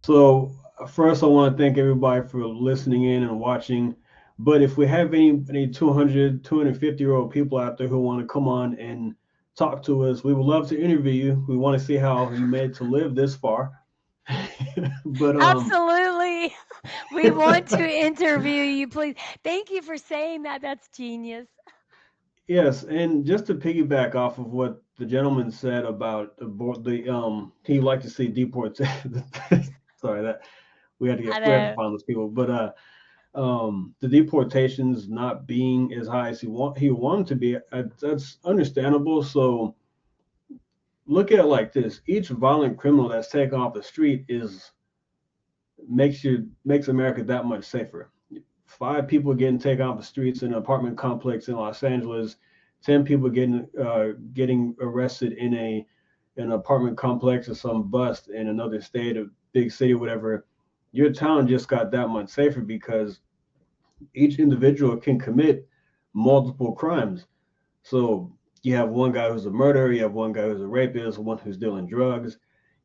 So first, I want to thank everybody for listening in and watching. But if we have any 200, 250-year-old people out there who want to come on and talk to us, we would love to interview you. We want to see how you made to live this far. but Absolutely. We want to interview you, please. Thank you for saying that. That's genius. Yes, and just to piggyback off of what the gentleman said about the he liked to see deport. Sorry, that I we have to know. find those people, but the deportations not being as high as he wanted to be, that's understandable. So look at it like this: each violent criminal that's taken off the street is makes America that much safer. Five people getting taken off the streets in an apartment complex in Los Angeles, 10 people getting arrested in an apartment complex or some bust in another state, a big city, whatever. Your town just got that much safer because each individual can commit multiple crimes. So you have one guy who's a murderer, you have one guy who's a rapist, one who's dealing drugs.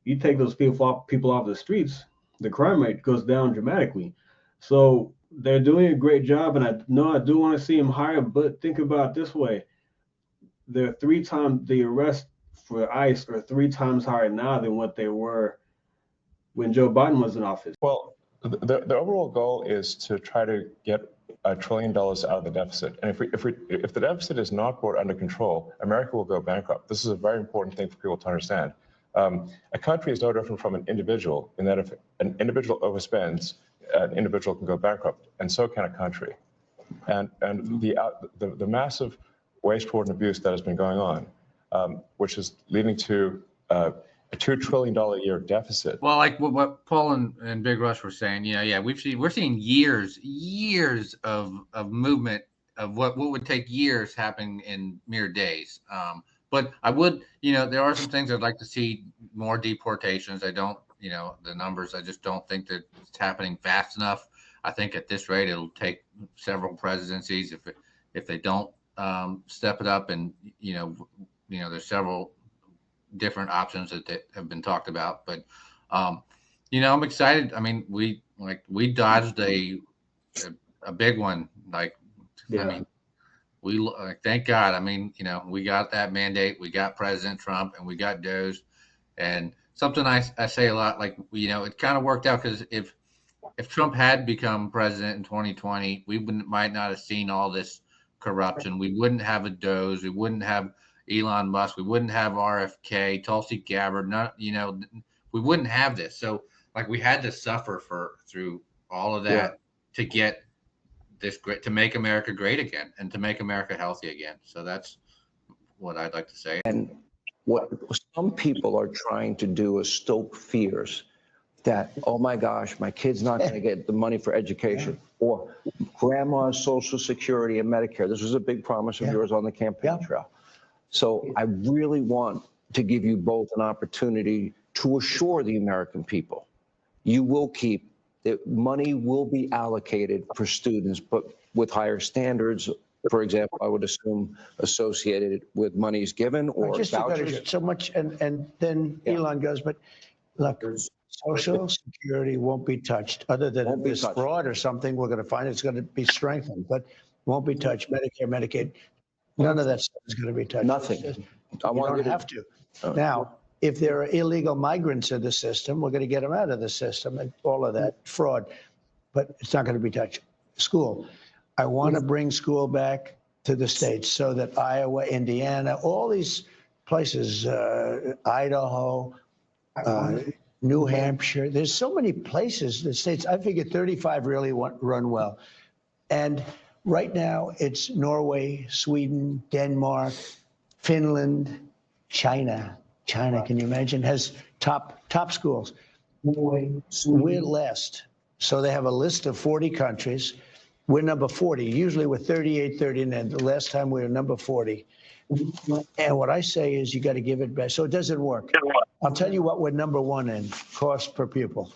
You take those people off the streets, the crime rate goes down dramatically. So they're doing a great job, and I know I do want to see them higher. But think about it this way: they're three times the arrests for ICE are three times higher now than what they were when Joe Biden was in office. Well, the overall goal is to try to get $1 trillion out of the deficit. And if the deficit is not brought under control, America will go bankrupt. This is a very important thing for people to understand. A country is no different from an individual in that if an individual overspends, an individual can go bankrupt, and so can a country. And the massive waste, fraud, and abuse that has been going on, which is leading to a $2 trillion a year deficit. Well, like what Paul and Big Rush were saying, yeah, we're seeing years of movement of what would take years happening in mere days. But I would, there are some things I'd like to see more deportations. I don't, the numbers. I just don't think that it's happening fast enough. I think at this rate, it'll take several presidencies if they don't step it up. And there's several different options that have been talked about, but I'm excited. I mean, we dodged a big one. Like, Yeah. I mean, we thank God. I mean, we got that mandate, we got President Trump, and we got Doge. And something I say a lot, like, it kind of worked out because if Trump had become president in 2020, we might not have seen all this corruption. We wouldn't have a Doge. We wouldn't have Elon Musk. We wouldn't have RFK, Tulsi Gabbard. We wouldn't have this. So, like, we had to suffer through all of that to get this great, to make America great again and to make America healthy again. So that's what I'd like to say. And what some people are trying to do is stoke fears that, oh my gosh, my kid's not going to get the money for education, or grandma's Social Security and Medicare. This was a big promise of yours on the campaign trail. So I really want to give you both an opportunity to assure the American people you will keep, that money will be allocated for students, but with higher standards. For example, I would assume associated with monies given or just vouchers. so much, and then Elon goes, but look, Social Security won't be touched. Other than if there's fraud or something, we're going to find it's going to be strengthened, but won't be touched. Medicare, Medicaid, none of that stuff is going to be touched. Nothing. I want you to have to. Now, if there are illegal migrants in the system, we're going to get them out of the system and all of that fraud, but it's not going to be touched. School. I want to bring school back to the states so that Iowa, Indiana, all these places, Idaho, New Hampshire, there's so many places, the states, I figure 35 really run well. And right now it's Norway, Sweden, Denmark, Finland, China. China, can you imagine, has top schools. We're last. So they have a list of 40 countries. We're number 40. Usually we're 38, 39. The last time we were number 40. And what I say is you got to give it back. So it doesn't work. I'll tell you what we're number one in, cost per pupil.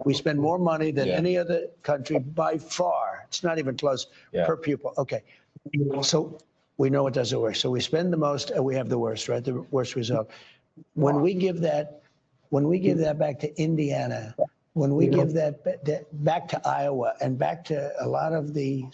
We spend more money than any other country by far. It's not even close per pupil. Okay. So we know it doesn't work. So we spend the most and we have the worst, right? The worst result. When we give that back to Indiana, when we You know- give that back to Iowa and back to a lot of the